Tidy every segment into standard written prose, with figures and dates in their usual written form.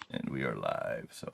And we are live, so.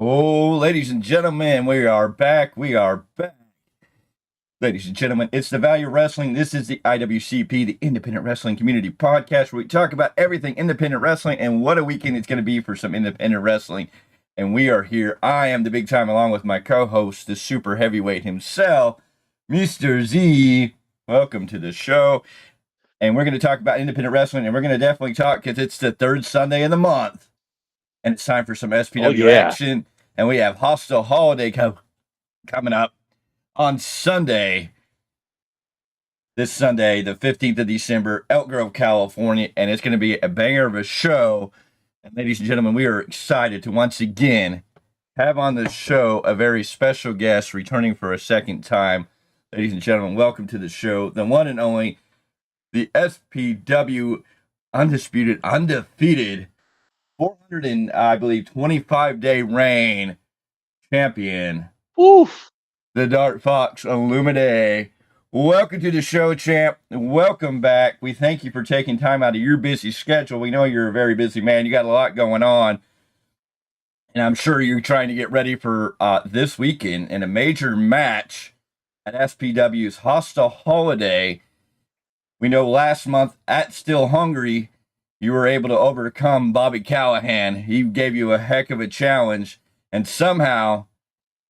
Oh, ladies and gentlemen, we are back. Ladies and gentlemen, it's the Value Wrestling. This is the IWCP, the Independent Wrestling Community Podcast, where we talk about everything independent wrestling and what a weekend it's going to be for some independent wrestling. And we are here. I am the Big Time, along with my co-host, the super heavyweight himself, Mr. Z. Welcome to the show. And we're going to talk about independent wrestling, and we're going to definitely talk because it's the third Sunday of the month. And it's time for some SPW action. And we have Hostile Holiday coming up on Sunday. This Sunday, the 15th of December, Elk Grove, California. And it's going to be a banger of a show. And ladies and gentlemen, we are excited to once again have on the show a very special guest returning for a second time. Ladies and gentlemen, welcome to the show. The one and only, the SPW undefeated 425-day reign champion. Oof. The Darkfox, Olumide. Welcome to the show, champ. Welcome back. We thank you for taking time out of your busy schedule. We know you're a very busy man. You got a lot going on. And I'm sure you're trying to get ready for this weekend in a major match at SPW's Hostile Holiday. We know last month at Still Hungry, you were able to overcome Bobby Callahan. He gave you a heck of a challenge, and somehow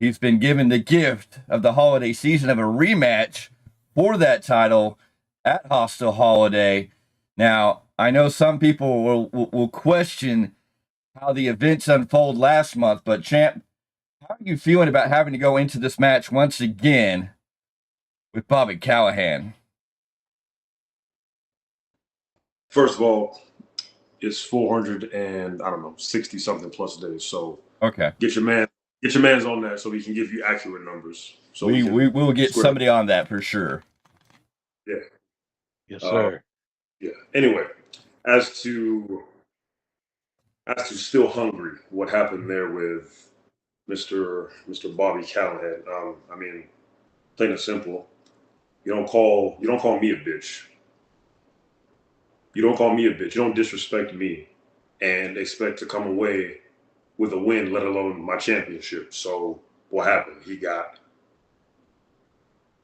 he's been given the gift of the holiday season of a rematch for that title at Hostile Holiday. Now, I know some people will question how the events unfold last month, but champ, how are you feeling about having to go into this match once again with Bobby Callahan? First of all, it's 60 something plus days. So okay, get your man's on that so he can give you accurate numbers. So we will get somebody on that for sure. Yeah. Yes, sir. Yeah. Anyway, As to still hungry, what happened there with Mr. Bobby Callahan? I mean, plain and simple. You don't call me a bitch. You don't call me a bitch. You don't disrespect me and expect to come away with a win, let alone my championship. So what happened? He got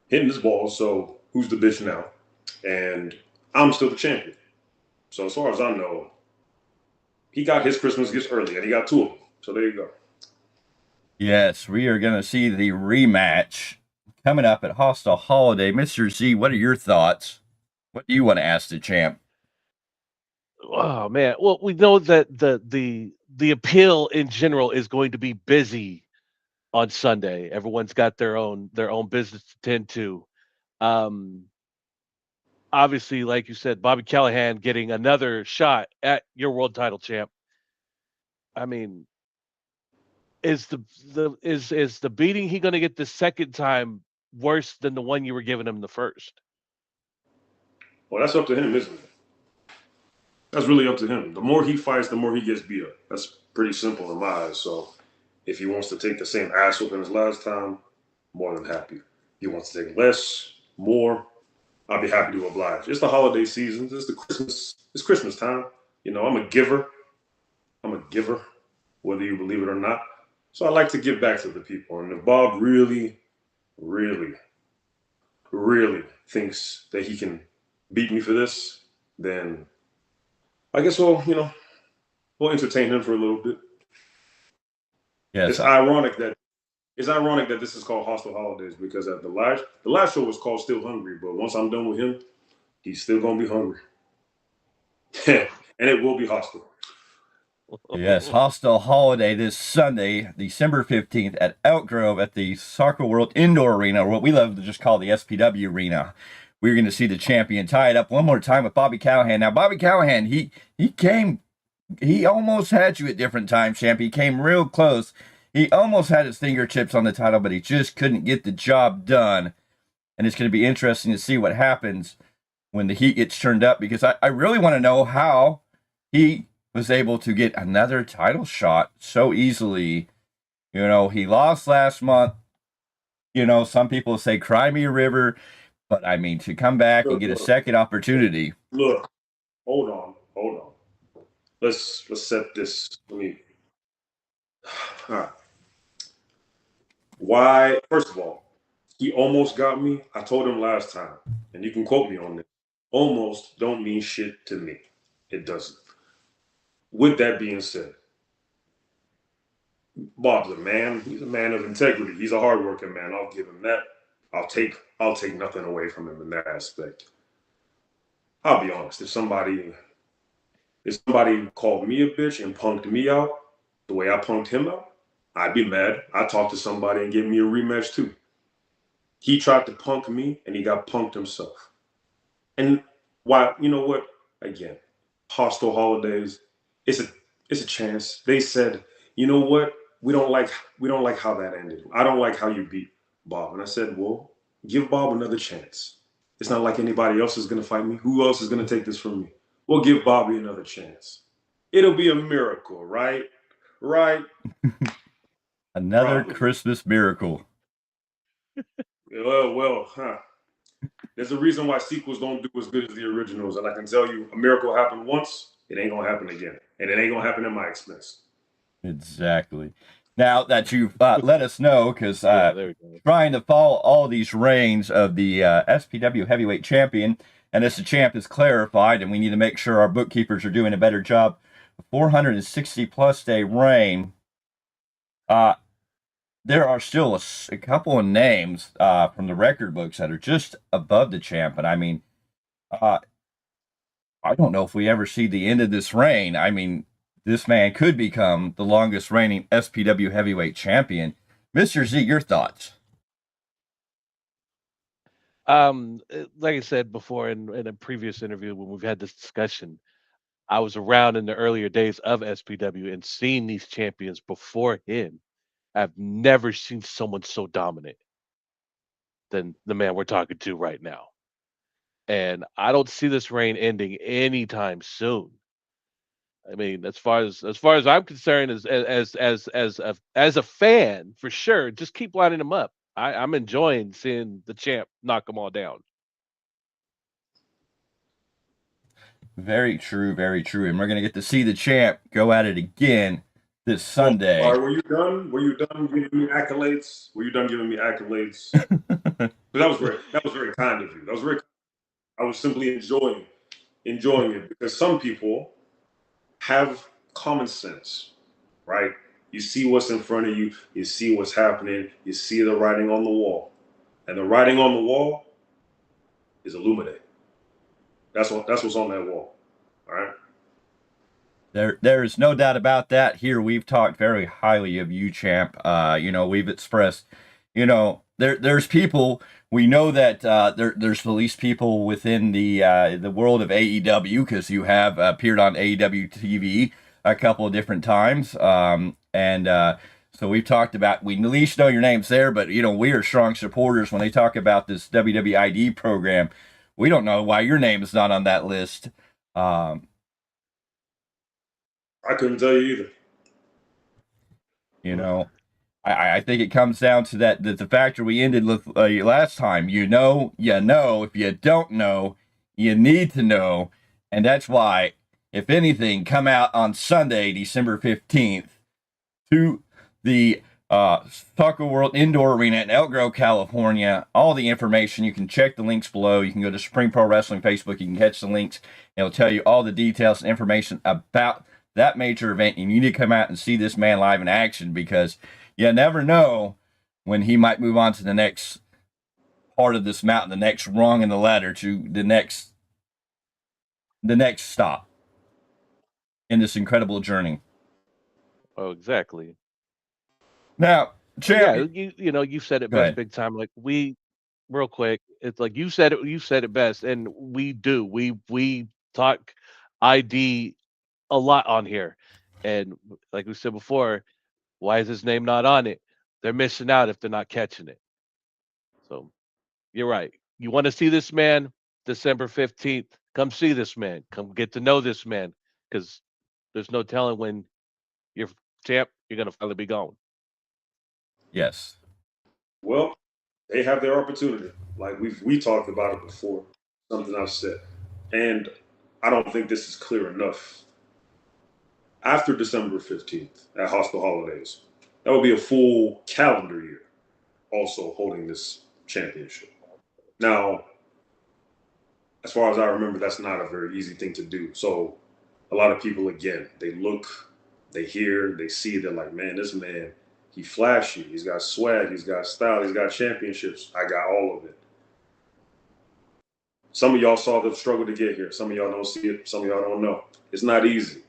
hit in his balls. So who's the bitch now? And I'm still the champion. So as far as I know, he got his Christmas gifts early, and he got two of them. So there you go. Yes, we are going to see the rematch coming up at Hostile Holiday. Mr. Z, what are your thoughts? What do you want to ask the champ? Oh man, well, we know that the appeal in general is going to be busy on Sunday. Everyone's got their own business to tend to. Um, Obviously, like you said, Bobby Callahan getting another shot at your world title, champ. I mean, is the beating he going to get the second time worse than the one you were giving him the first? Well, that's up to him, isn't it? That's really up to him. The more he fights, the more he gets beat up. That's pretty simple in my eyes. So if he wants to take the same ass whooping as last time, more than happy. If he wants to take less, more, I'll be happy to oblige. It's the holiday season. It's Christmas time. You know, I'm a giver. Whether you believe it or not. So I like to give back to the people. And if Bob really, really, really thinks that he can beat me for this, then I guess we'll entertain him for a little bit. Yes, It's ironic that this is called Hostile Holidays because at the last show was called Still Hungry, but once I'm done with him, he's still gonna be hungry. And it will be hostile. yes, Hostile Holiday this Sunday, December 15th at Elk Grove at the Soccer World Indoor Arena, or what we love to just call the SPW Arena. We're going to see the champion tie it up one more time with Bobby Callahan. Now, Bobby Callahan, he almost had you at different times, champ. He came real close. He almost had his fingertips on the title, but he just couldn't get the job done. And it's going to be interesting to see what happens when the heat gets turned up, because I really want to know how he was able to get another title shot so easily. You know, he lost last month. You know, some people say cry me a river, but I mean, to come back and get a second opportunity. Look, hold on. Let's set this. Let me. All right. Why? First of all, he almost got me. I told him last time, and you can quote me on this. Almost don't mean shit to me. It doesn't. With that being said, Bob's a man. He's a man of integrity. He's a hardworking man. I'll give him that. I'll take nothing away from him in that aspect. I'll be honest. If somebody called me a bitch and punked me out the way I punked him out, I'd be mad. I'd talk to somebody and give me a rematch too. He tried to punk me and he got punked himself. And why? You know what? Again, hostile holidays. It's a chance. They said, you know what? We don't like how that ended. I don't like how you beat Bob. And I said, well, give Bob another chance. It's not like anybody else is gonna fight me. Who else is gonna take this from me? We'll give Bobby another chance. It'll be a miracle, right? Right? Another Probably. Christmas miracle. Well, there's a reason why sequels don't do as good as the originals, and I can tell you, a miracle happened once, it ain't gonna happen again, and it ain't gonna happen at my expense. Exactly. Now that you've let us know, because trying to follow all these reigns of the SPW heavyweight champion, and as the champ is clarified, and we need to make sure our bookkeepers are doing a better job, 460 plus day reign. There are still a couple of names from the record books that are just above the champ, and I mean, I don't know if we ever see the end of this reign. I mean, this man could become the longest reigning SPW heavyweight champion. Mr. Z, your thoughts? Like I said before in a previous interview when we've had this discussion, I was around in the earlier days of SPW and seeing these champions before him. I've never seen someone so dominant than the man we're talking to right now. and I don't see this reign ending anytime soon. I mean, as far as I'm concerned, as a fan, for sure, just keep lining them up. I'm enjoying seeing the champ knock them all down. Very true, very true. And we're gonna get to see the champ go at it again this Sunday. All right, were you done? Were you done giving me accolades? Were you done giving me accolades? That was very kind of you. That was very. I was simply enjoying it because some people have common sense, right? You see what's in front of you, you see what's happening, you see the writing on the wall. And the writing on the wall is Olumide. That's what's on that wall. All right. There is no doubt about that. Here we've talked very highly of you, champ. We've expressed, there's people we know that there's at least people within the world of AEW, because you have appeared on AEW TV a couple of different times, so we've talked about, we at least know your name's there, but we are strong supporters when they talk about this WWID program. We don't know why your name is not on that list. I couldn't tell you either. I think it comes down to that the factor we ended with last time. You know. If you don't know, you need to know. And that's why, if anything, come out on Sunday, December 15th, to the Soccer World Indoor Arena in Elk Grove, California. All the information, you can check the links below. You can go to Spring Pro Wrestling Facebook. You can catch the links. It'll tell you all the details and information about that major event. You need to come out and see this man live in action, because you never know when he might move on to the next part of this mountain, the next rung in the ladder, to the next stop in this incredible journey. Oh, exactly. Now, champ, you said it best, big time. Like, real quick, it's like you said it best, and we do. We talk ID a lot on here, and like we said before, why is his name not on it? They're missing out if they're not catching it. So you're right. You want to see this man December 15th? Come see this man. Come get to know this man, because there's no telling when you're champ, you're gonna finally be gone. Yes. Well, they have their opportunity. Like we talked about it before. Something I've said, and I don't think this is clear enough. After December 15th at Hostile Holidays, that would be a full calendar year also holding this championship. Now, as far as I remember, that's not a very easy thing to do. So a lot of people, again, they look, they hear, they see, they're like, man, this man, he flashy, he's got swag, he's got style, he's got championships. I got all of it. Some of y'all saw the struggle to get here. Some of y'all don't see it. Some of y'all don't know. It's not easy.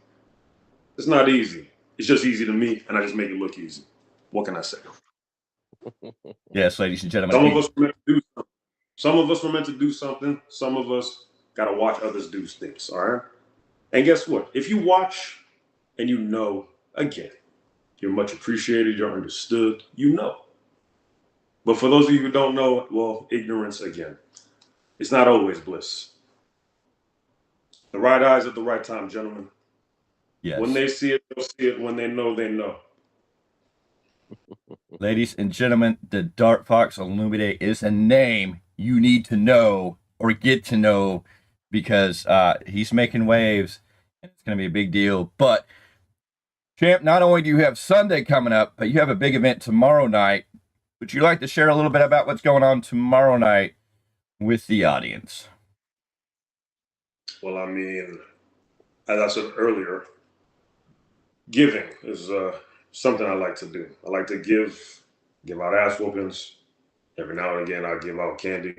It's not easy. It's just easy to me, and I just make it look easy. What can I say? Yes, ladies and gentlemen. Some of us were meant to do something. Some of us were meant to do something. Some of us got to watch others do things, all right? And guess what? If you watch and you know, again, you're much appreciated, you're understood, you know. But for those of you who don't know, well, ignorance again. It's not always bliss. The right eyes at the right time, gentlemen. Yes. When they see it, they'll see it. When they know, they know. Ladies and gentlemen, the Darkfox Olumide is a name you need to know or get to know, because he's making waves and it's going to be a big deal. But, champ, not only do you have Sunday coming up, but you have a big event tomorrow night. Would you like to share a little bit about what's going on tomorrow night with the audience? Well, I mean, as I said earlier, giving is something I like to do. I like to give out ass whoopings. Every now and again, I give out candy.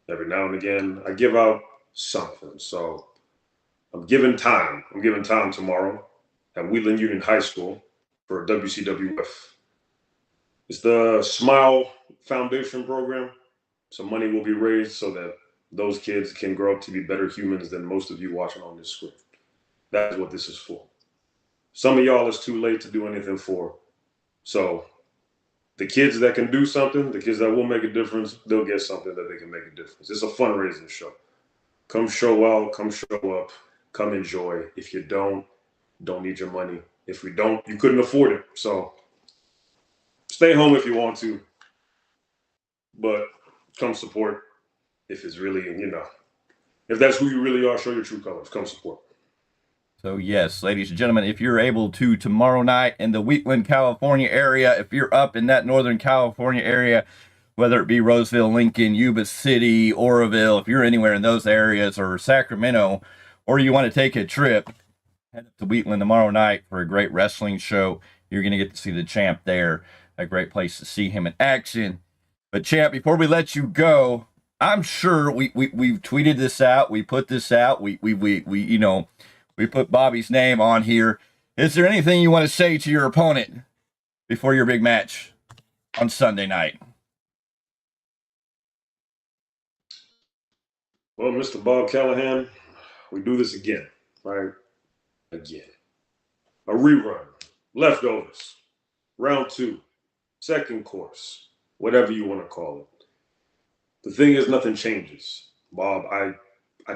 Every now and again, I give out something. So I'm giving time. I'm giving time tomorrow at Wheatland Union High School for WCWF. It's the Smile Foundation program. So money will be raised so that those kids can grow up to be better humans than most of you watching on this screen. That's what this is for. Some of y'all, it's too late to do anything for. So the kids that can do something, the kids that will make a difference, they'll get something that they can make a difference. It's a fundraising show. Come show out, come show up, come enjoy. If you don't need your money. If we don't, you couldn't afford it. So stay home if you want to, but come support if it's really, if that's who you really are, show your true colors. Come support. So yes, ladies and gentlemen, if you're able to tomorrow night in the Wheatland, California area, if you're up in that Northern California area, whether it be Roseville, Lincoln, Yuba City, Oroville, if you're anywhere in those areas, or Sacramento, or you want to take a trip, head up to Wheatland tomorrow night for a great wrestling show. You're going to get to see the champ there. A great place to see him in action. But champ, before we let you go, I'm sure we've tweeted this out. We put this out. We put Bobby's name on here. Is there anything you want to say to your opponent before your big match on Sunday night? Well, Mr. Bob Callahan, we do this again, right? Again. A rerun, leftovers, round 2, second course, whatever you want to call it. The thing is, nothing changes. Bob, I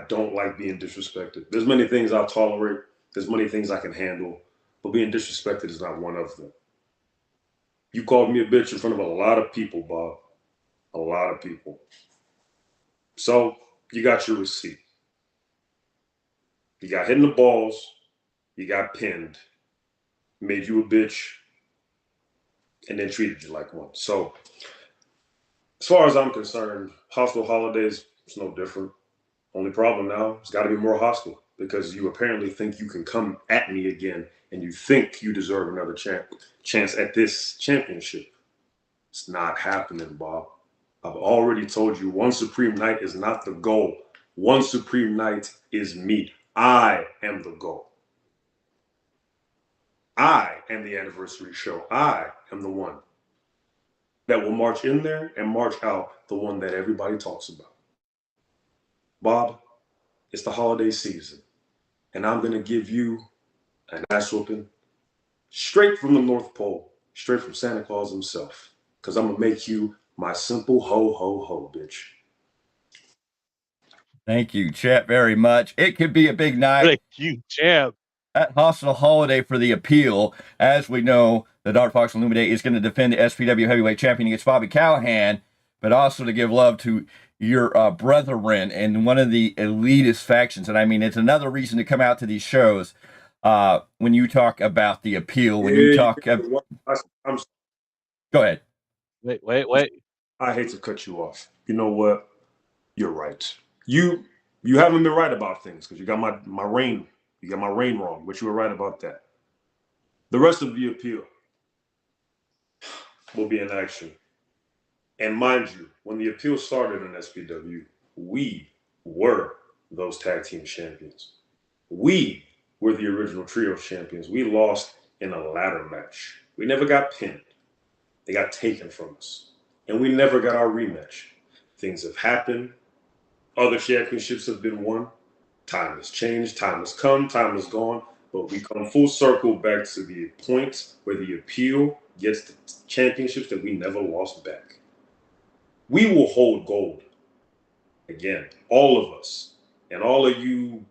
don't like being disrespected. There's many things I'll tolerate. There's many things I can handle, but being disrespected is not one of them. You called me a bitch in front of a lot of people, Bob. A lot of people. So you got your receipt. You got hit in the balls. You got pinned. Made you a bitch. And then treated you like one. So as far as I'm concerned, hostile holidays, it's no different. Only problem now, it's got to be more hostile because you apparently think you can come at me again and you think you deserve another chance at this championship. It's not happening, Bob. I've already told you one Supreme Night is not the goal. One Supreme Night is me. I am the goal. I am the anniversary show. I am the one that will march in there and march out, the one that everybody talks about. Bob, it's the holiday season, and I'm going to give you an ass whooping straight from the North Pole, straight from Santa Claus himself, because I'm going to make you my simple ho, ho, ho, bitch. Thank you, Chet, very much. It could be a big night. Thank you, champ. At hostile holiday for the appeal. As we know, the Darkfox Olumide is going to defend the SPW heavyweight champion against Bobby Callahan, but also to give love to your brethren and one of the elitist factions. And I mean, it's another reason to come out to these shows when you talk about the appeal, when you talk... Go ahead. Wait. I hate to cut you off. You know what? You're right. You haven't been right about things because you got my reign. You got my reign wrong, but you were right about that. The rest of the appeal will be in action. And mind you, when the appeal started in SPW, we were those tag team champions. We were the original trio champions. We lost in a ladder match. We never got pinned. They got taken from us. And we never got our rematch. Things have happened. Other championships have been won. Time has changed. Time has come. Time has gone. But we come full circle back to the point where the appeal gets the championships that we never lost back. We will hold gold. Again, all of us. And all of you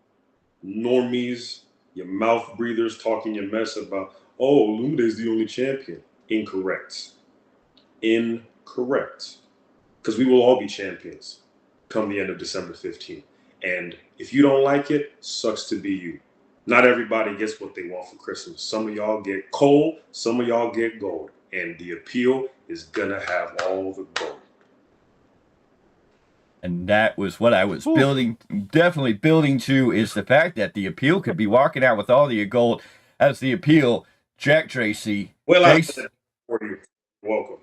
normies, your mouth breathers talking your mess about, oh, Olumide is the only champion. Incorrect. Incorrect. Because we will all be champions come the end of December 15th. And if you don't like it, sucks to be you. Not everybody gets what they want for Christmas. Some of y'all get coal, some of y'all get gold. And the appeal is going to have all the gold. And that was what I was definitely building to, is the fact that the appeal could be walking out with all the gold. As the appeal, Jack Tracy. Well, I said for you. Welcome.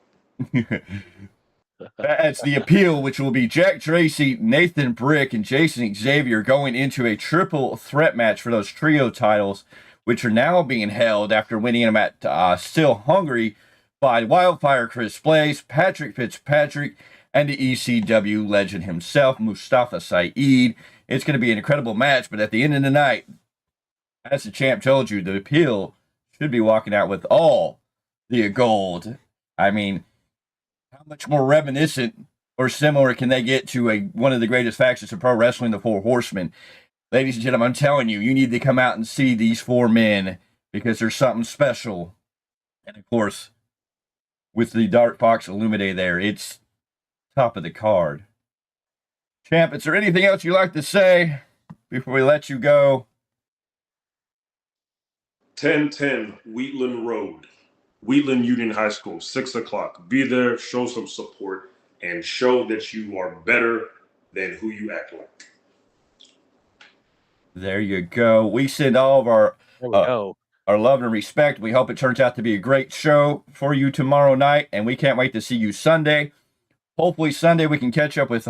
That's the appeal, which will be Jack Tracy, Nathan Brick, and Jason Xavier going into a triple threat match for those trio titles, which are now being held after winning them at Still Hungry by Wildfire Chris Blaze, Patrick Fitzpatrick, and the ECW legend himself, Mustafa Saeed. It's going to be an incredible match, but at the end of the night, as the champ told you, the appeal should be walking out with all the gold. I mean, how much more reminiscent or similar can they get to one of the greatest factions of pro wrestling, the Four Horsemen? Ladies and gentlemen, I'm telling you, you need to come out and see these four men because there's something special. And of course, with the Darkfox Olumide there, it's top of the card. Champ, is there anything else you'd like to say before we let you go? 1010 Wheatland Road, Wheatland Union High School, 6 o'clock. Be there, show some support, and show that you are better than who you act like. There you go. We send all of our love and respect. We hope it turns out to be a great show for you tomorrow night, and we can't wait to see you Sunday. Hopefully Sunday we can catch up with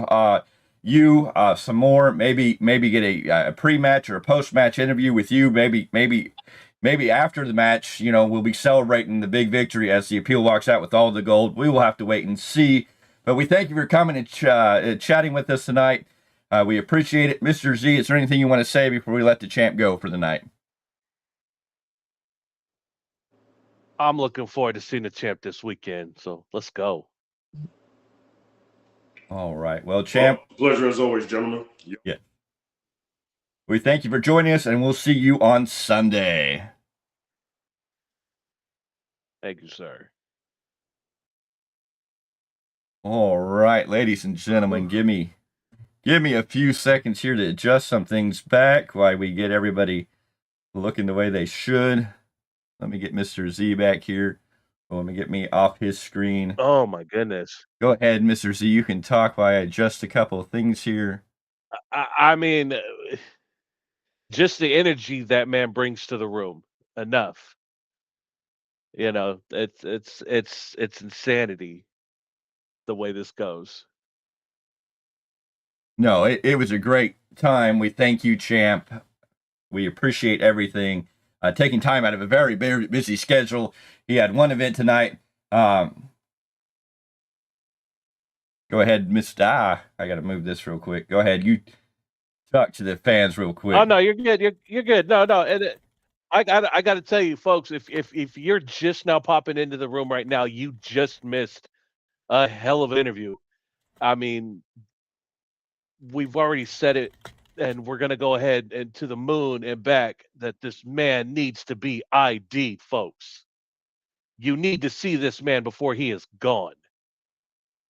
you some more. Maybe get a pre-match or a post-match interview with you. Maybe after the match, we'll be celebrating the big victory as the appeal walks out with all the gold. We will have to wait and see. But we thank you for coming and chatting with us tonight. We appreciate it. Mr. Z, is there anything you want to say before we let the champ go for the night? I'm looking forward to seeing the champ this weekend, so let's go. All right. Well, champ. Pleasure as always, gentlemen. Yeah. We thank you for joining us, and we'll see you on Sunday. Thank you, sir. All right, ladies and gentlemen, give me a few seconds here to adjust some things back while we get everybody looking the way they should. Let me get Mr. Z back here. Let me get me off his screen. Oh, my goodness. Go ahead, Mr. Z. You can talk while I adjust a couple of things here. I mean, just the energy that man brings to the room. Enough. It's insanity the way this goes. No, it was a great time. We thank you, champ. We appreciate everything. Taking time out of a very, very busy schedule. He had one event tonight. Go ahead, Mr. I got to move this real quick. Go ahead. You talk to the fans real quick. Oh, no, you're good. You're good. No. And I got to tell you, folks, if you're just now popping into the room right now, you just missed a hell of an interview. I mean, we've already said it, and we're going to go ahead and to the moon and back that this man needs to be ID'd, folks. You need to see this man before he is gone.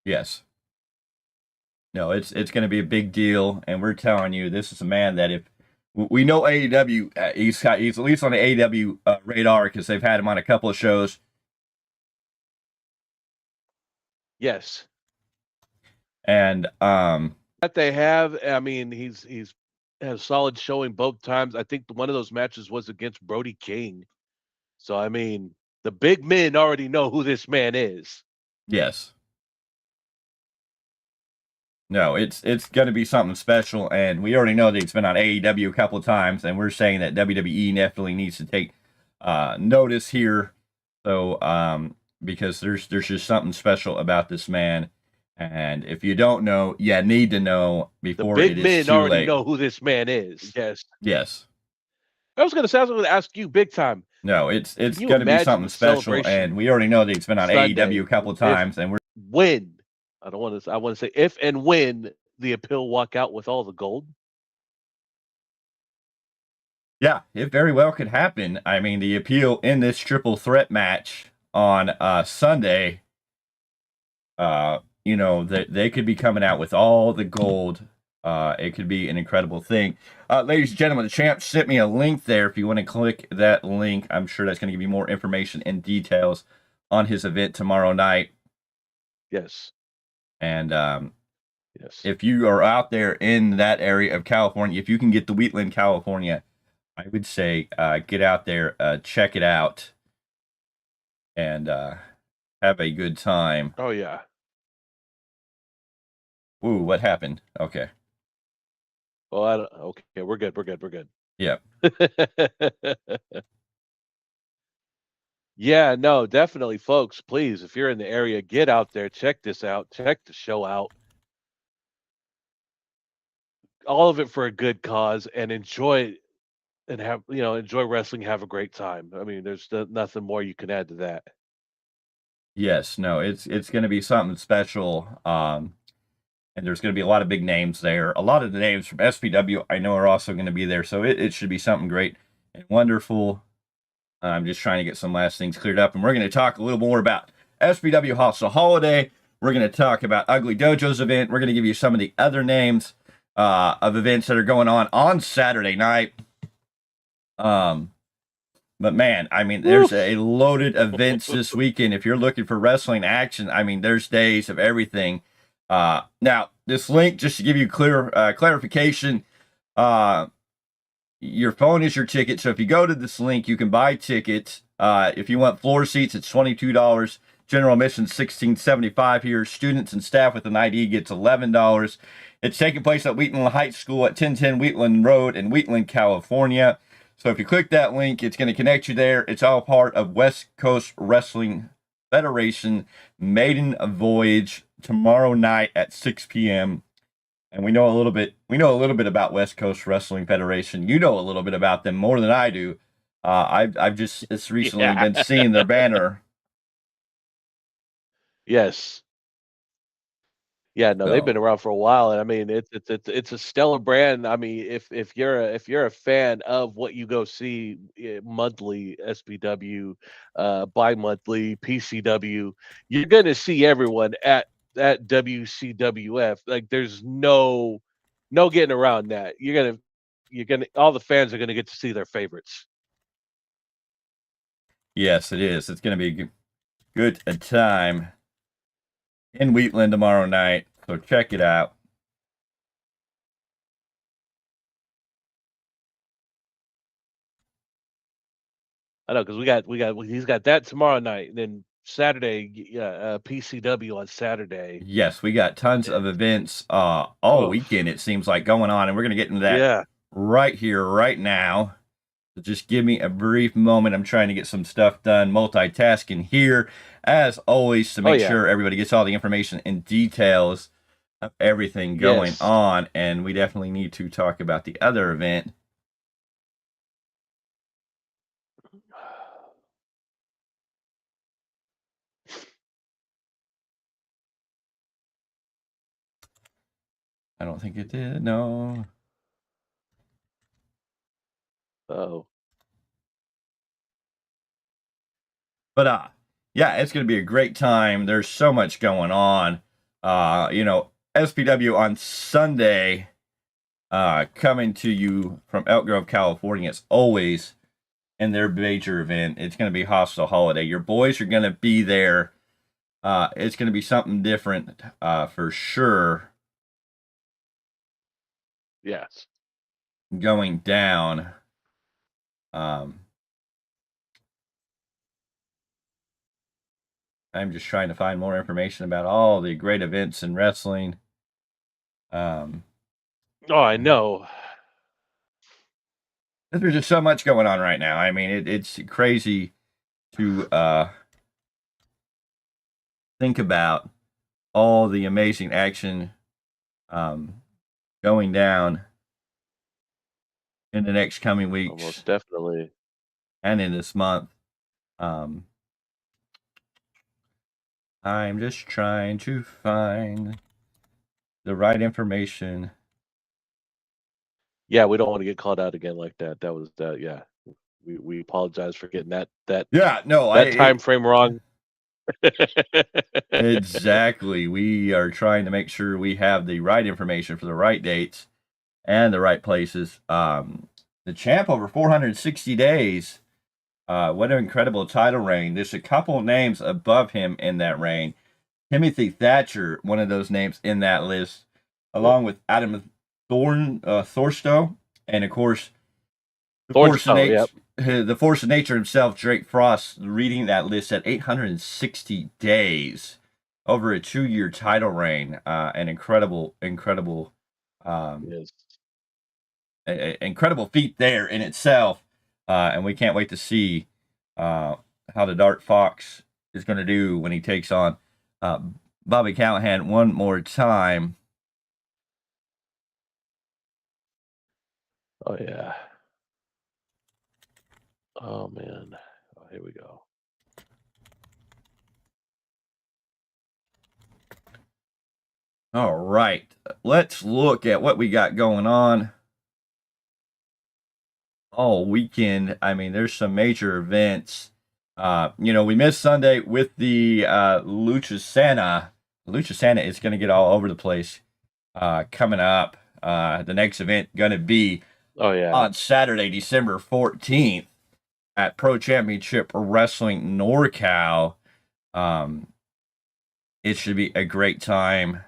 Yes. No, it's going to be a big deal, and we're telling you, this is a man that if we know AEW, he's at least on the AEW radar because they've had him on a couple of shows. Yes. And that they have, I mean, he's has solid showing both times. I think one of those matches was against Brody King. So I mean, the big men already know who this man is. Yes. No, it's going to be something special, and we already know that he's been on AEW a couple of times, and we're saying that WWE definitely needs to take notice here. So because there's just something special about this man. And if you don't know, you need to know before it is too late. The big men already know who this man is. Yes. Yes. I was going to ask you, Big Time. No, it's going to be something special, and we already know that he's been on AEW a couple of times, and I want to say if and when the appeal walk out with all the gold. Yeah, it very well could happen. I mean, the appeal in this triple threat match on Sunday, that they could be coming out with all the gold. It could be an incredible thing. Ladies and gentlemen, the champ sent me a link there. If you want to click that link, I'm sure that's going to give you more information and details on his event tomorrow night. Yes. And yes, if you are out there in that area of California, if you can get to Wheatland, California, I would say get out there, check it out, and have a good time. Oh, yeah. Ooh, what happened? Okay. Well, okay, we're good. Yeah. Yeah, no, definitely, folks. Please, if you're in the area, get out there, check this out, check the show out. All of it for a good cause, and enjoy and enjoy wrestling, have a great time. I mean, there's nothing more you can add to that. Yes, no, it's going to be something special. and there's going to be a lot of big names there. A lot of the names from SPW I know are also going to be there, so it should be something great and wonderful. I'm just trying to get some last things cleared up, and we're going to talk a little more about SPW Hustle Holiday. We're going to talk about Ugly Dojo's event. We're going to give you some of the other names of events that are going on Saturday night. But man, I mean, there's a loaded events this weekend. If you're looking for wrestling action, I mean, there's days of everything. Now, this link, just to give you clear clarification, your phone is your ticket. So if you go to this link, you can buy tickets. If you want floor seats, it's $22. General admission $16.75 here. Students and staff with an ID gets $11. It's taking place at Wheatland High School at 1010 Wheatland Road in Wheatland, California. So if you click that link, it's going to connect you there. It's all part of West Coast Wrestling Federation Maiden Voyage tomorrow night at 6 p.m. And we know a little bit about West Coast Wrestling Federation. You know a little bit about them more than I do. I've just recently been seeing their banner. Yes. Yeah, no, they've been around for a while, and I mean, it's a stellar brand. I mean, if you're a fan of what you go see monthly SPW, bi-monthly PCW, you're gonna see everyone at WCWF. Like, there's no getting around that. You're gonna all the fans are gonna get to see their favorites. Yes, it is. It's gonna be good a time in Wheatland tomorrow night, so check it out. I know, because he's got that tomorrow night, and then Saturday, PCW on Saturday. Yes, we got tons of events all weekend, it seems like, going on, and we're gonna get into that right here, right now. So just give me a brief moment. I'm trying to get some stuff done, multitasking here, as always, to make sure everybody gets all the information and details of everything going on. And we definitely need to talk about the other event. I don't think it did. No. Oh. But yeah, it's going to be a great time. There's so much going on. SPW on Sunday, coming to you from Elk Grove, California, as always, and their major event. It's going to be Hostile Holiday. Your boys are going to be there. It's going to be something different for sure. Yes. Going down. I'm just trying to find more information about all the great events in wrestling. Oh, I know. There's just so much going on right now. I mean, it's crazy to think about all the amazing action going down in the next coming weeks. Almost definitely. And in this month. I'm just trying to find the right information. Yeah, we don't want to get called out again like that. That was that. Yeah, we apologize for getting that time frame wrong. Exactly. We are trying to make sure we have the right information for the right dates and the right places. The champ over 460 days. What an incredible title reign. There's a couple of names above him in that reign. Timothy Thatcher, one of those names in that list, along with Adam Thorstow, and of course, the force of nature himself, Drake Frost, reading that list at 860 days over a 2-year title reign. An incredible incredible feat there in itself. And we can't wait to see how the Darkfox is going to do when he takes on Bobby Callahan one more time. Oh, yeah. Oh, man. Oh, here we go. All right, let's look at what we got going on all weekend. I mean, there's some major events. We missed Sunday with the Lucha Santa. Lucha Santa is going to get all over the place coming up. The next event going to be on Saturday, December 14th at Pro Championship Wrestling NorCal. It should be a great time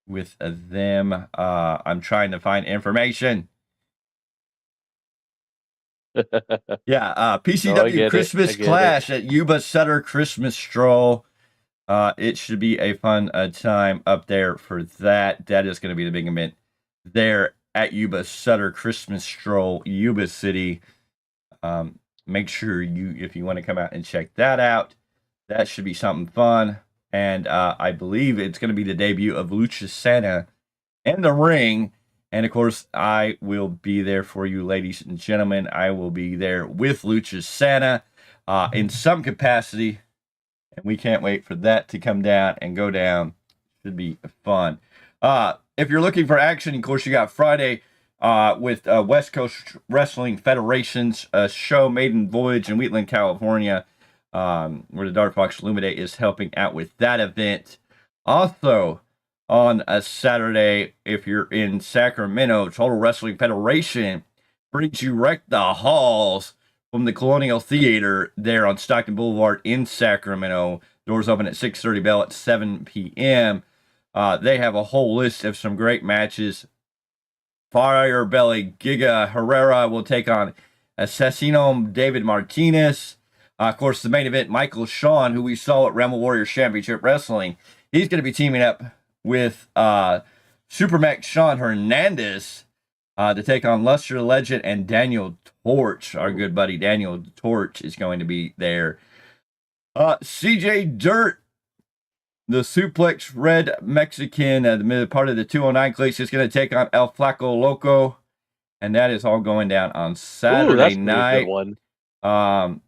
with them. I'm trying to find information. PCW Christmas Clash at Yuba Sutter Christmas Stroll. It should be a fun time up there for that. That is going to be the big event there at Yuba Sutter Christmas Stroll, Yuba City. Make sure if you want to come out and check that out, that should be something fun. And I believe it's going to be the debut of Lucha Santa in the ring. And, of course, I will be there for you, ladies and gentlemen. I will be there with Lucha Santa in some capacity. And we can't wait for that to come down and go down. Should be fun. If you're looking for action, of course, you got Friday with West Coast Wrestling Federation's show, Maiden Voyage in Wheatland, California, where the Darkfox Olumide is helping out with that event. Also, on a Saturday, if you're in Sacramento, Total Wrestling Federation brings you Wreck the Halls from the Colonial Theater there on Stockton Boulevard in Sacramento. Doors open at 6:30, bell at 7 p.m. They have a whole list of some great matches. Firebelly Giga Herrera will take on Asesino David Martinez. Of course, the main event, Michael Shawn, who we saw at Rebel Warrior Championship Wrestling, he's going to be teaming up with Supermax Sean Hernandez to take on Luster Legend and Daniel Torch. Our good buddy Daniel Torch is going to be there. CJ Dirt, the Suplex Red Mexican, the part of the 209 Clash, is going to take on El Flaco Loco. And that is all going down on Saturday night. Good one.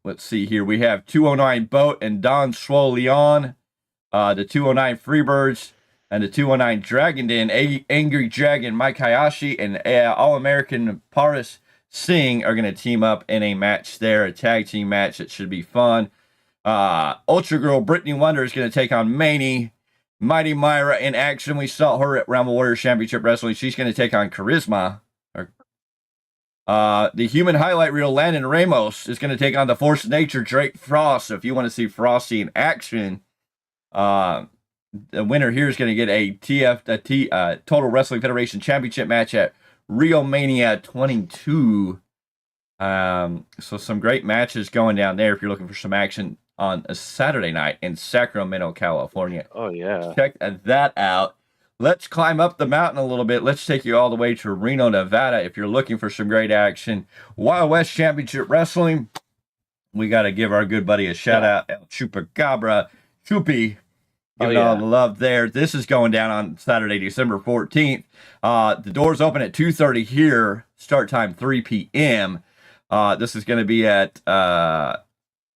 Let's see here. We have 209 Boat and Don Swole Leon. The 209 Freebirds and the 209 Dragon Den, Angry Dragon Mike Hayashi and All-American Paris Singh are going to team up in a match there, a tag team match that should be fun. Ultra Girl Brittany Wonder is going to take on Maney. Mighty Myra in action. We saw her at Rebel Warrior Championship Wrestling. She's going to take on Charisma. The Human Highlight Reel Landon Ramos is going to take on the Force of Nature Drake Frost. So if you want to see Frosty in action, the winner here is going to get a Total Wrestling Federation Championship match at Rio Mania 22. So some great matches going down there if you're looking for some action on a Saturday night in Sacramento, California. Oh, yeah. Check that out. Let's climb up the mountain a little bit. Let's take you all the way to Reno, Nevada if you're looking for some great action. Wild West Championship Wrestling. We got to give our good buddy a shout out, El Chupacabra. Chupi, giving all the love there. This is going down on Saturday, December 14th. The doors open at 2:30 here. Start time 3 p.m. This is going to be at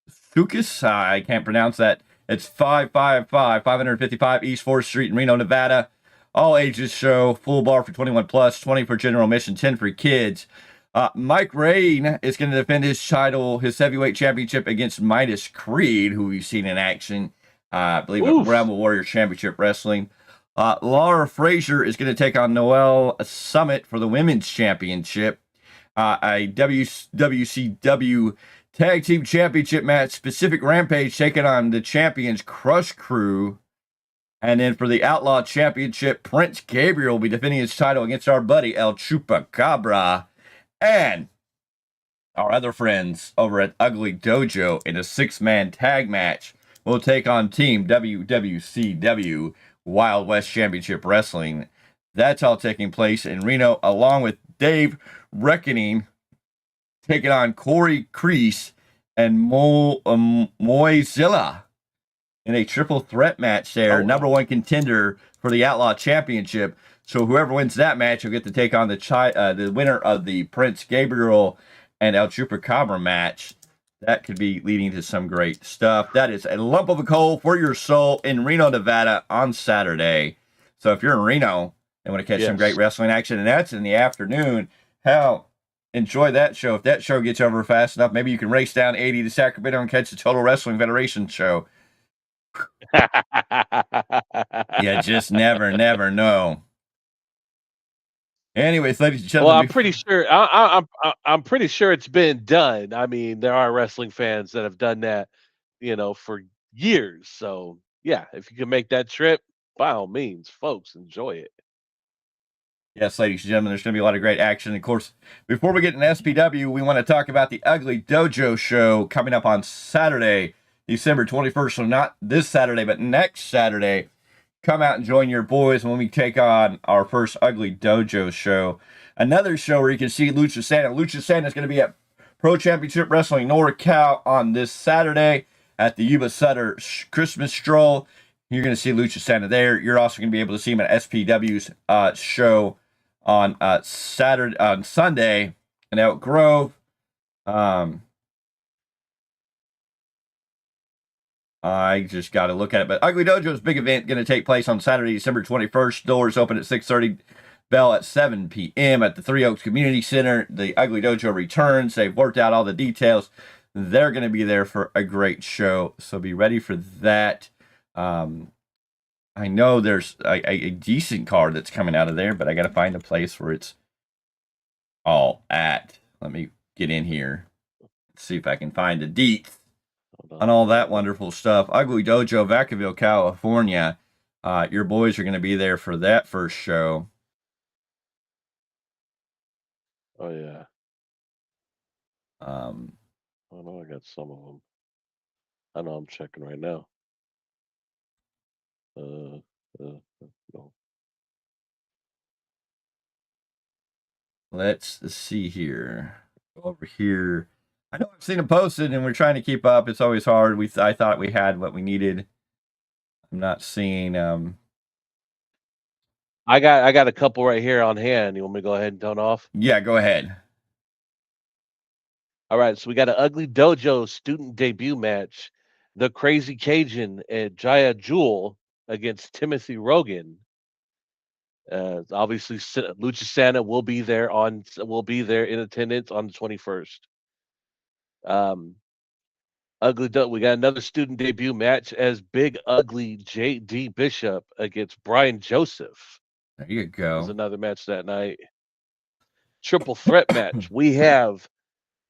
Sucus. I can't pronounce that. It's 555 East 4th Street in Reno, Nevada. All ages show. Full bar for 21 plus, 20 for general admission, 10 for kids. Mike Rain is going to defend his title, his heavyweight championship against Midas Creed, who we've seen in action. I believe at Rebel Warrior Championship Wrestling. Laura Frazier is going to take on Noelle Summit for the Women's Championship. A WCW Tag Team Championship match, Pacific Rampage taking on the Champions Crush Crew. And then for the Outlaw Championship, Prince Gabriel will be defending his title against our buddy El Chupacabra. And our other friends over at Ugly Dojo in a 6-man tag match will take on Team WWCW Wild West Championship Wrestling. That's all taking place in Reno, along with Dave Reckoning taking on Corey Kreese and Moizilla in a triple threat match there. Number one contender for the Outlaw Championship. So whoever wins that match will get to take on the winner of the Prince Gabriel and El Chupacabra match. That could be leading to some great stuff. That is a lump of coal for your soul in Reno, Nevada on Saturday. So if you're in Reno and want to catch some great wrestling action, and that's in the afternoon, hell, enjoy that show. If that show gets over fast enough, maybe you can race down 80 to Sacramento and catch the Total Wrestling Federation show. You just never know. Anyways, ladies and gentlemen, well, I'm pretty sure. I'm pretty sure it's been done. I mean, there are wrestling fans that have done that, for years. So yeah, if you can make that trip, by all means, folks, enjoy it. Yes, ladies and gentlemen, there's going to be a lot of great action. Of course, before we get into SPW, we want to talk about the Ugly Dojo show coming up on Saturday, December 21st. So not this Saturday, but next Saturday. Come out and join your boys when we take on our first Ugly Dojo show. Another show where you can see Lucha Santa. Lucha Santa is going to be at Pro Championship Wrestling NorCal on this Saturday at the Yuba Sutter Christmas Stroll. You're going to see Lucha Santa there. You're also going to be able to see him at SPW's show on Sunday in Elk Grove. I just got to look at it. But Ugly Dojo's big event going to take place on Saturday, December 21st. Doors open at 6:30, bell at 7 p.m. at the Three Oaks Community Center. The Ugly Dojo returns. They've worked out all the details. They're going to be there for a great show, so be ready for that. I know there's a decent card that's coming out of there, but I got to find a place where it's all at. Let me get in here. Let's see if I can find the deets on all that wonderful stuff. Ugly Dojo, Vacaville, California. Your boys are going to be there for that first show. Oh, yeah. I know I got some of them. I know I'm checking right now. No. Let's see here. Go over here. I know I've seen them posted, and we're trying to keep up. It's always hard. I thought we had what we needed. I'm not seeing. I got a couple right here on hand. You want me to go ahead and tone off? Yeah, go ahead. All right, so we got an Ugly Dojo student debut match. The Crazy Cajun and Jaya Jewel against Timothy Rogan. Obviously, Lucha Santa will be there in attendance on the 21st. We got another student debut match as Big Ugly J.D. Bishop against Brian Joseph. There you go. There's another match that night. Triple threat match. We have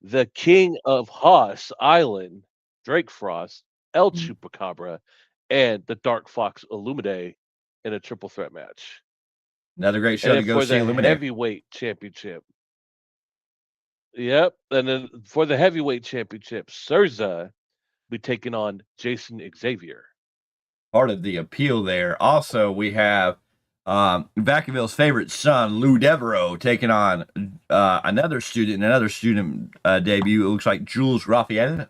the King of Haas Island, Drake Frost, El Chupacabra, and the Darkfox Olumide in a triple threat match. Another great show to go see. For the heavyweight championship. Yep. And then for the heavyweight championship, Surza be taking on Jason Xavier. Part of the appeal there. Also, we have Vacaville's favorite son, Lou Devereaux, taking on another student debut. It looks like Jules Raphael.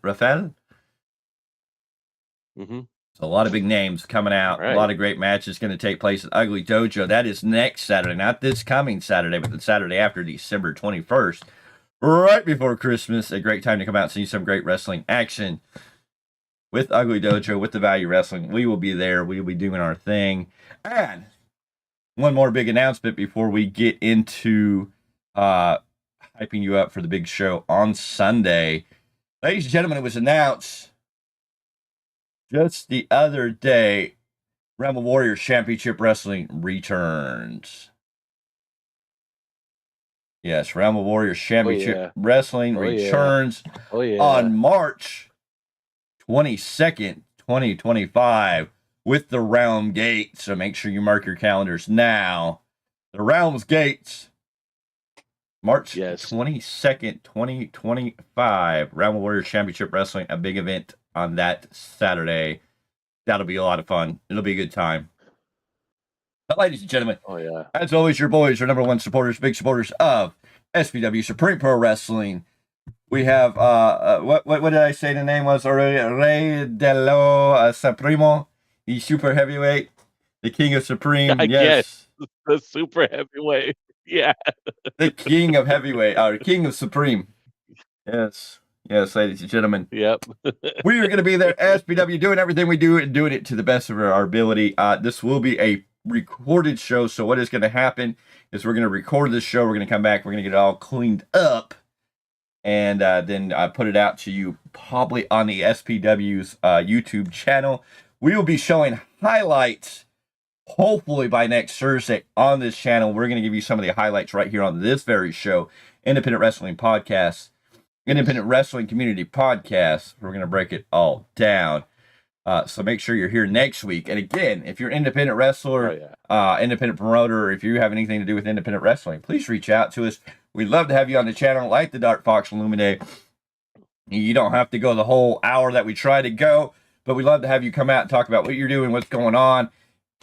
Mm-hmm. So a lot of big names coming out. Right. A lot of great matches going to take place at Ugly Dojo. That is next Saturday, not this coming Saturday, but the Saturday after, December 21st, right before Christmas. A great time to come out and see some great wrestling action with Ugly Dojo, with the Value Wrestling. We will be there. We will be doing our thing. And one more big announcement before we get into hyping you up for the big show on Sunday. Ladies and gentlemen, it was announced just the other day, Realm of Warriors Championship Wrestling returns. Yes, Realm of Warriors Championship Wrestling returns on March 22nd, 2025 with the Realm Gate. So make sure you mark your calendars now. The Realm's Gates, March 22nd, 2025. Realm of Warriors Championship Wrestling, a big event on that Saturday. That'll be a lot of fun. It'll be a good time. But ladies and gentlemen, as always, your boys are number one supporters, big supporters of SPW Supreme Pro Wrestling. We have what did I say the name was already? Rey de lo Supremo, the super heavyweight, the king of Supreme. Yes, the super heavyweight. Yeah, the king of heavyweight, king of Supreme. Yes. Yes, ladies and gentlemen. Yep. We are going to be there at SPW doing everything we do and doing it to the best of our ability. This will be a recorded show, so what is going to happen is we're going to record this show. We're going to come back. We're going to get it all cleaned up and then put it out to you probably on the SPW's YouTube channel. We will be showing highlights hopefully by next Thursday on this channel. We're going to give you some of the highlights right here on this very show, Independent Wrestling Podcast. Independent Wrestling Community Podcast. We're going to break it all down. So make sure you're here next week. And again, if you're an independent wrestler, independent promoter, or if you have anything to do with independent wrestling, please reach out to us. We'd love to have you on the channel, like the Darkfox Olumide. You don't have to go the whole hour that we try to go, but we'd love to have you come out and talk about what you're doing, what's going on.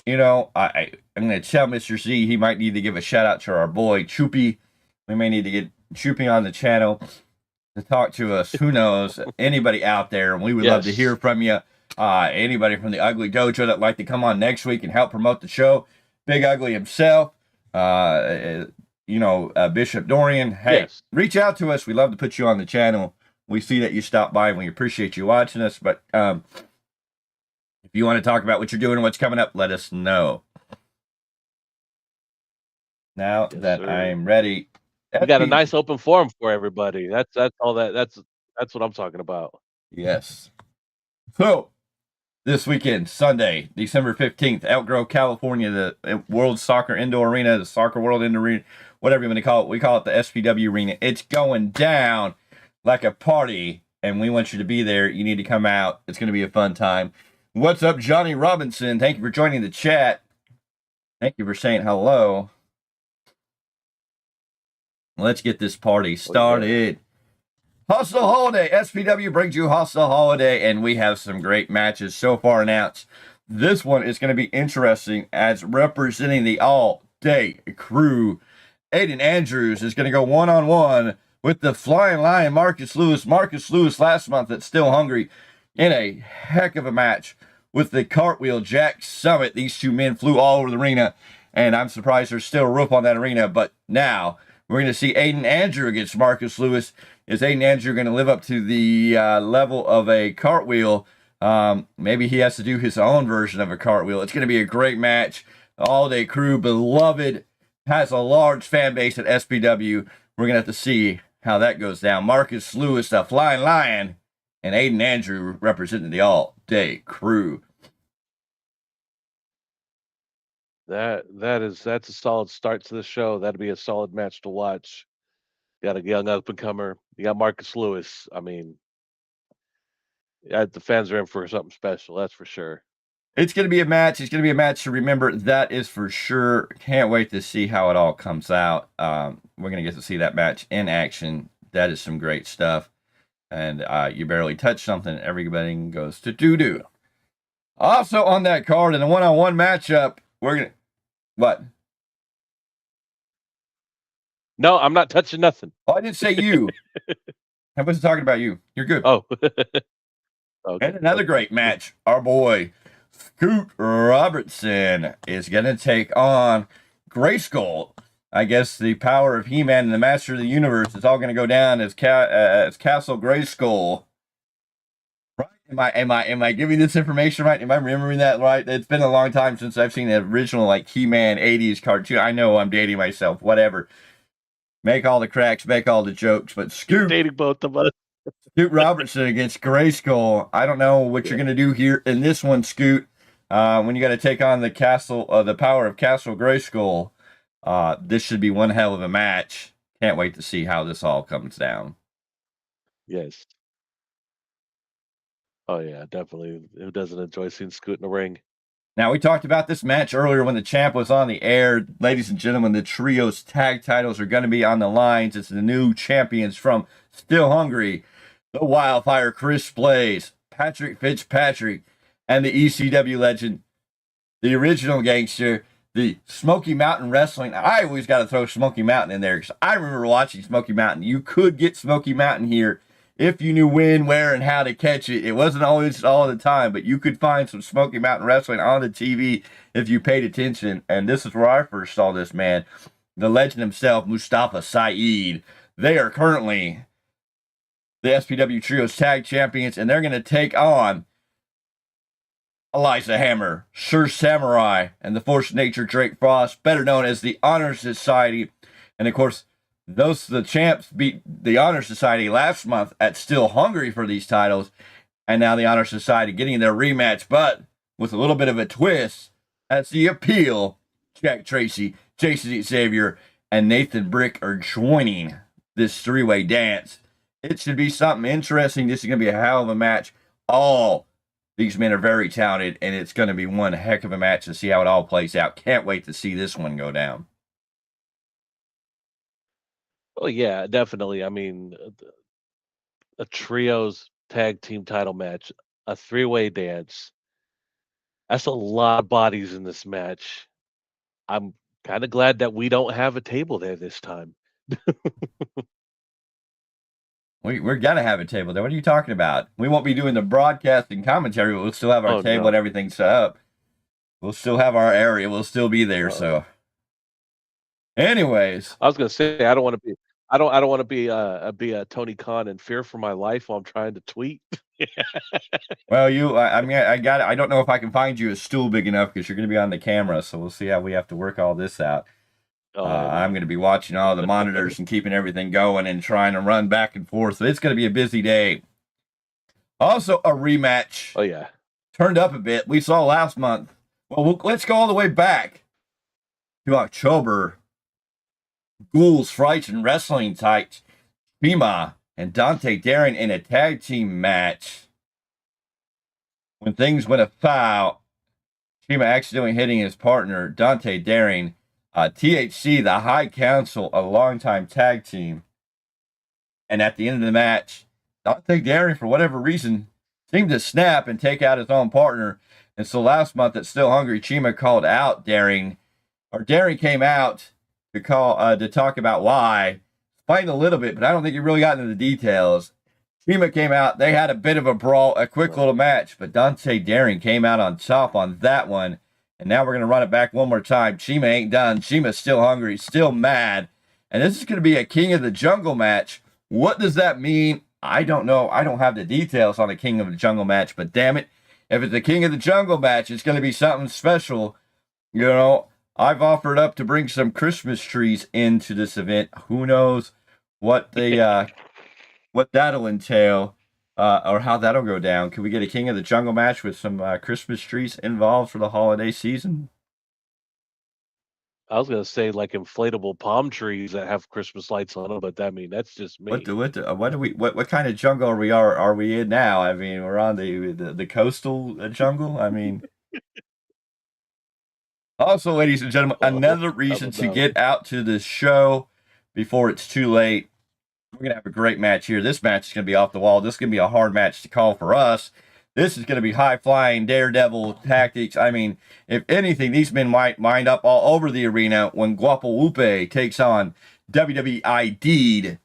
You know, I'm going to tell Mr. Z he might need to give a shout out to our boy Choopy. We may need to get Choopy on the channel to talk to us. Who knows? Anybody out there, and we would love to hear from you. Anybody from the Ugly Dojo that'd like to come on next week and help promote the show. Big Ugly himself, Bishop Dorian. Hey, reach out to us. We love to put you on the channel. We see that you stopped by and we appreciate you watching us. But if you want to talk about what you're doing and what's coming up, let us know. Now that I'm ready. We got a nice open forum for everybody. That's all that's what I'm talking about. Yes. So this weekend, Sunday, December 15th, Elk Grove, California, the World Soccer Indoor Arena, the Soccer World Indoor Arena, whatever you want to call it. We call it the SPW Arena. It's going down like a party, and we want you to be there. You need to come out. It's going to be a fun time. What's up, Johnny Robinson? Thank you for joining the chat. Thank you for saying hello. Let's get this party started. Hostile Holiday. SPW brings you Hostile Holiday, and we have some great matches so far announced. This one is going to be interesting as representing the all-day crew. Aiden Andrews is going to go one-on-one with the Flying Lion Marcus Lewis. Marcus Lewis last month at Still Hungry in a heck of a match with the Cartwheel Jack Summit. These two men flew all over the arena, and I'm surprised there's still a roof on that arena, but now we're going to see Aiden Andrew against Marcus Lewis. Is Aiden Andrew going to live up to the level of a cartwheel? Maybe he has to do his own version of a cartwheel. It's going to be a great match. All-day crew, beloved, has a large fan base at SPW. We're going to have to see how that goes down. Marcus Lewis, the Flying Lion, and Aiden Andrew representing the all-day crew. That's a solid start to the show. That'd be a solid match to watch. You got a young up and comer. You got Marcus Lewis. I mean, the fans are in for something special. That's for sure. It's going to be a match. It's going to be a match to remember. That is for sure. Can't wait to see how it all comes out. We're going to get to see that match in action. That is some great stuff. And you barely touch something, everybody goes to doo-doo. Also on that card, in a one-on-one matchup, we're going to... What? No, I'm not touching nothing. Oh, I didn't say you. I wasn't talking about you. You're good. Oh. Okay. And another great match. Our boy, Scoot Robertson, is going to take on Grayskull. I guess the power of He-Man and the Master of the Universe is all going to go down as Castle Grayskull. Right? Am I giving this information right? Am I remembering that right? It's been a long time since I've seen the original like He-Man 80s cartoon. I know I'm dating myself. Whatever. Make all the cracks, make all the jokes, but Scoot dating both of us. Scoot Robertson against Grayskull. I don't know what you're gonna do here in this one, Scoot. When you got to take on the power of Castle Grayskull. This should be one hell of a match. Can't wait to see how this all comes down. Yes. Oh yeah, definitely. Who doesn't enjoy seeing Scoot in the ring? Now, we talked about this match earlier when the champ was on the air. Ladies and gentlemen, the trios tag titles are going to be on the lines. It's the new champions from Still Hungry, the Wildfire Chris Blaze, Patrick Fitzpatrick, and the ECW legend, the original gangster, the Smoky Mountain Wrestling. I always got to throw Smoky Mountain in there because I remember watching Smoky Mountain. You could get Smoky Mountain here if you knew when, where, and how to catch it. It wasn't always all the time, but you could find some Smoky Mountain Wrestling on the TV if you paid attention. And this is where I first saw this man, the legend himself, Mustafa Saeed. They are currently the SPW Trios Tag Champions, and they're going to take on Eliza Hammer, Sir Samurai, and the Force of Nature Drake Frost, better known as the Honor Society. And of course, the champs beat the Honor Society last month at Still Hungry for these titles, and now the Honor Society getting their rematch, but with a little bit of a twist, as the Appeal, Jack Tracy, Jason Xavier, and Nathan Brick are joining this three-way dance. It should be something interesting. This is going to be a hell of a match. All these men are very talented, and it's going to be one heck of a match to see how it all plays out. Can't wait to see this one go down. Oh yeah, definitely. I mean, a trios tag team title match, a three-way dance. That's a lot of bodies in this match. I'm kind of glad that we don't have a table there this time. We're going to have a table there. What are you talking about? We won't be doing the broadcasting commentary, but we'll still have our table and everything set up. We'll still have our area. We'll still be there. So, anyways, I was going to say I don't want to be. I don't want to be a Tony Khan and fear for my life while I'm trying to tweet. Well, I don't know if I can find you a stool big enough because you're going to be on the camera. So we'll see how we have to work all this out. I'm going to be watching all the monitors and keeping everything going and trying to run back and forth. So it's going to be a busy day. Also, a rematch. Oh, yeah. Turned up a bit. We saw last month. Well, let's go all the way back to October. Ghouls, Frights, and Wrestling Tights. Pima and Dante Daring in a tag team match. When things went afoul, Pima accidentally hitting his partner, Dante Daring. THC, the High Council, a longtime tag team. And at the end of the match, Dante Daring, for whatever reason, seemed to snap and take out his own partner. And so last month at Still Hungry, Chima called out Daring. Or Daring came out to talk about why. Explained a little bit, but I don't think he really got into the details. Chima came out. They had a bit of a brawl, a quick little match. But Dante Daring came out on top on that one. And now we're going to run it back one more time. Chima ain't done. Chima's still hungry, still mad. And this is going to be a King of the Jungle match. What does that mean? I don't know. I don't have the details on a King of the Jungle match. But damn it, if it's a King of the Jungle match, it's going to be something special. You know, I've offered up to bring some Christmas trees into this event. Who knows what what that'll entail. Or how that'll go down. Could we get a King of the Jungle match with some Christmas trees involved for the holiday season? I was gonna say like inflatable palm trees that have Christmas lights on them, but that's just me. What kind of jungle are we in now? I mean, we're on the coastal jungle. I mean, also, ladies and gentlemen, another reason to get out to the show before it's too late. We're going to have a great match here. This match is going to be off the wall. This is going to be a hard match to call for us. This is going to be high-flying daredevil tactics. I mean, if anything, these men might wind up all over the arena when Guapo Lupe takes on WWID'd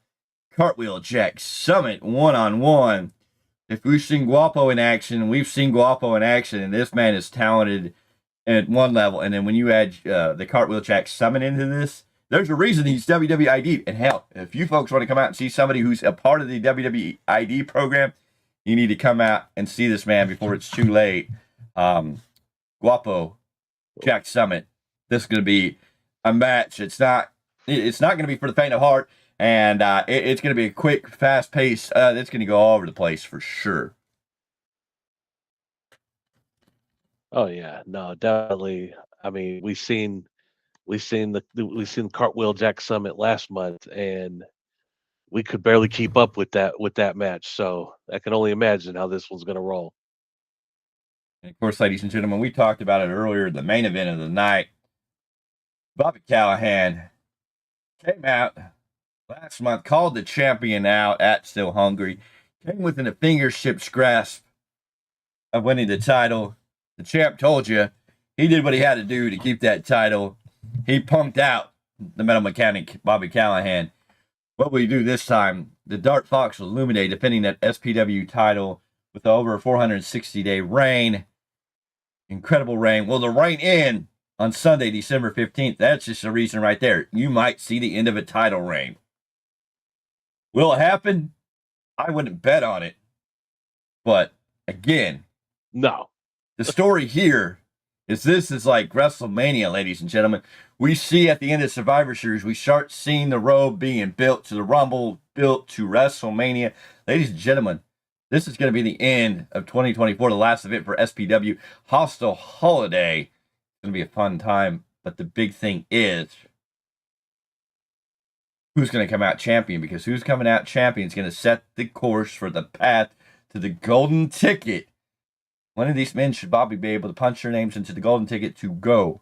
Cartwheel Jack Summit one-on-one. If we've seen Guapo in action, and this man is talented at one level. And then when you add the Cartwheel Jack Summit into this, there's a reason he's WWID. And hell, if you folks want to come out and see somebody who's a part of the WWID program, you need to come out and see this man before it's too late. Guapo, Jack Summit. This is going to be a match. It's not going to be for the faint of heart. And it's going to be a quick, fast pace. It's going to go all over the place for sure. Oh yeah, no, definitely. I mean, we've seen the Cartwheel Jack Summit last month, and we could barely keep up with that match. So I can only imagine how this one's going to roll. And of course, ladies and gentlemen, we talked about it earlier. The main event of the night, Bobby Callahan came out last month, called the champion out at Still Hungry, came within a fingertips grasp of winning the title. The champ told you he did what he had to do to keep that title. He punked out the Metal Mechanic, Bobby Callahan. What will he do this time? The Darkfox Olumide defending that SPW title with over 460-day reign. Incredible reign. Will the reign end on Sunday, December 15th? That's just a reason right there. You might see the end of a title reign. Will it happen? I wouldn't bet on it. But again, No. the story here is this is like WrestleMania, ladies and gentlemen. We see at the end of Survivor Series, we start seeing the road being built to the Rumble, built to WrestleMania. Ladies and gentlemen, this is going to be the end of 2024, the last event for SPW. Hostile Holiday. It's going to be a fun time, but the big thing is who's going to come out champion, because who's coming out champion is going to set the course for the path to the golden ticket. One of these men should Bobby be able to punch their names into the golden ticket to go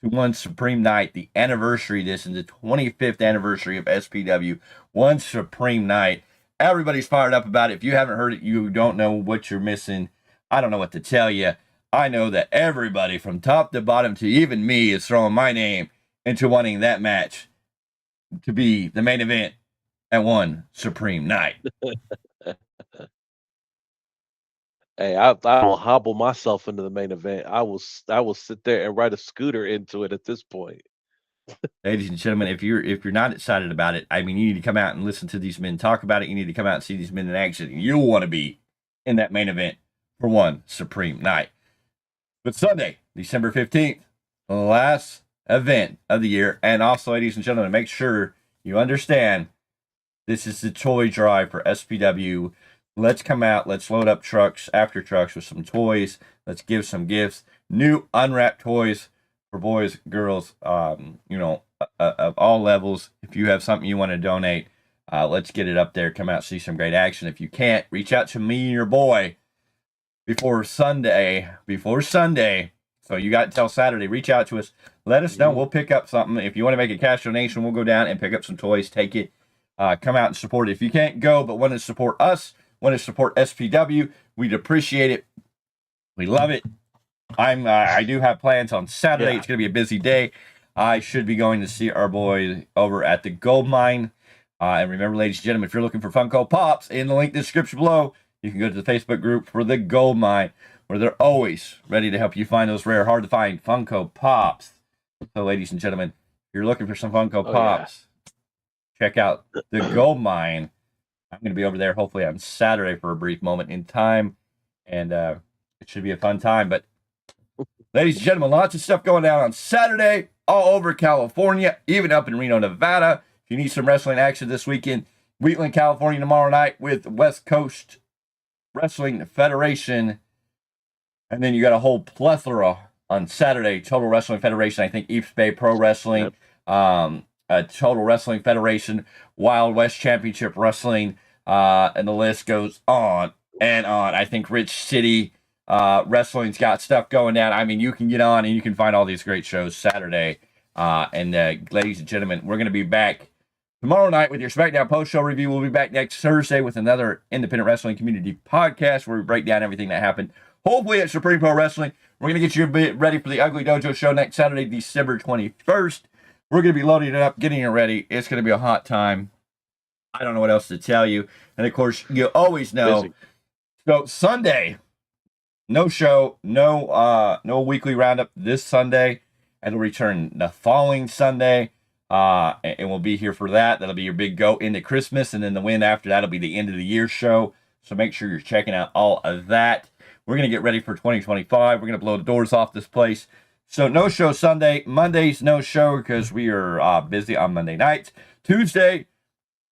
to one Supreme Night, the anniversary. This is the 25th anniversary of SPW, one Supreme Night. Everybody's fired up about it. If you haven't heard it, you don't know what you're missing. I don't know what to tell you. I know that everybody from top to bottom to even me is throwing my name into wanting that match to be the main event at one Supreme Night. Hey, I will hobble myself into the main event. I will sit there and ride a scooter into it at this point. Ladies and gentlemen, if you're not excited about it, I mean, you need to come out and listen to these men talk about it. You need to come out and see these men in action. You'll want to be in that main event for one Supreme Night. But Sunday, December 15th, the last event of the year. And also, ladies and gentlemen, make sure you understand this is the toy drive for SPW. Let's come out. Let's load up trucks after trucks with some toys. Let's give some gifts. New unwrapped toys for boys, girls, of all levels. If you have something you want to donate, let's get it up there. Come out, see some great action. If you can't, reach out to me and your boy before Sunday. So you got until Saturday. Reach out to us. Let us know. We'll pick up something. If you want to make a cash donation, we'll go down and pick up some toys. Take it. Come out and support it. If you can't go but want to support us, want to support SPW, we'd appreciate it. We love it. I do have plans on Saturday. Yeah. It's going to be a busy day. I should be going to see our boy over at the Gold Mine. And remember, ladies and gentlemen, if you're looking for Funko Pops, in the link in the description below, you can go to the Facebook group for the Gold Mine, where they're always ready to help you find those rare, hard to find Funko Pops. So, ladies and gentlemen, if you're looking for some Funko Pops, check out the Gold Mine. I'm going to be over there hopefully on Saturday for a brief moment in time, and it should be a fun time. But ladies and gentlemen, lots of stuff going down on Saturday all over California, even up in Reno, Nevada. If you need some wrestling action this weekend, Wheatland, California tomorrow night with West Coast Wrestling Federation. And then you got a whole plethora on Saturday, Total Wrestling Federation, I think East Bay Pro Wrestling, Total Wrestling Federation, Wild West Championship Wrestling, and the list goes on and on. I think Rich City Wrestling's got stuff going down. I mean, you can get on and you can find all these great shows Saturday. Ladies and gentlemen, we're going to be back tomorrow night with your SmackDown post-show review. We'll be back next Thursday with another Independent Wrestling Community podcast where we break down everything that happened. Hopefully at Supreme Pro Wrestling. We're going to get you a bit ready for the Ugly Dojo show next Saturday, December 21st. We're going to be loading it up, getting it ready. It's going to be a hot time. I don't know what else to tell you. And, of course, you always know. Busy. So, Sunday, no show, no weekly roundup this Sunday. It'll return the following Sunday. And we'll be here for that. That'll be your big go into Christmas. And then the win after that will be the end of the year show. So make sure you're checking out all of that. We're going to get ready for 2025. We're going to blow the doors off this place. So no show Sunday. Monday's no show because we are busy on Monday nights. Tuesday,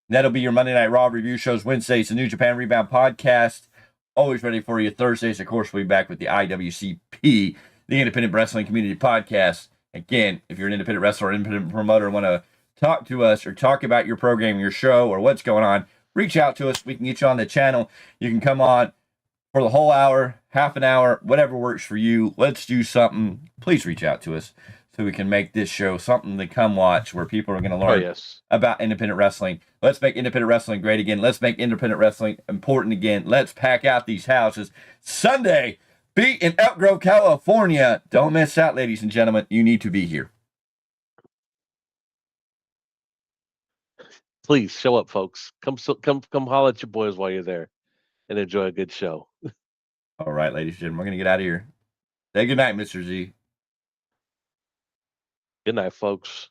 that'll be your Monday Night Raw review shows. Wednesday's the New Japan Rebound podcast. Always ready for you. Thursdays, of course, we'll be back with the IWCP, the Independent Wrestling Community Podcast. Again, if you're an independent wrestler or independent promoter and want to talk to us or talk about your program, your show, or what's going on, reach out to us. We can get you on the channel. You can come on for the whole hour, half an hour, whatever works for you. Let's do something. Please reach out to us so we can make this show something to come watch where people are going to learn about independent wrestling. Let's make independent wrestling great again. Let's make independent wrestling important again. Let's pack out these houses. Sunday, be in Elk Grove, California. Don't miss out, ladies and gentlemen. You need to be here. Please show up, folks. Come holler at your boys while you're there and enjoy a good show. All right, ladies and gentlemen, we're going to get out of here. Say good night, Mr. Z. Good night, folks.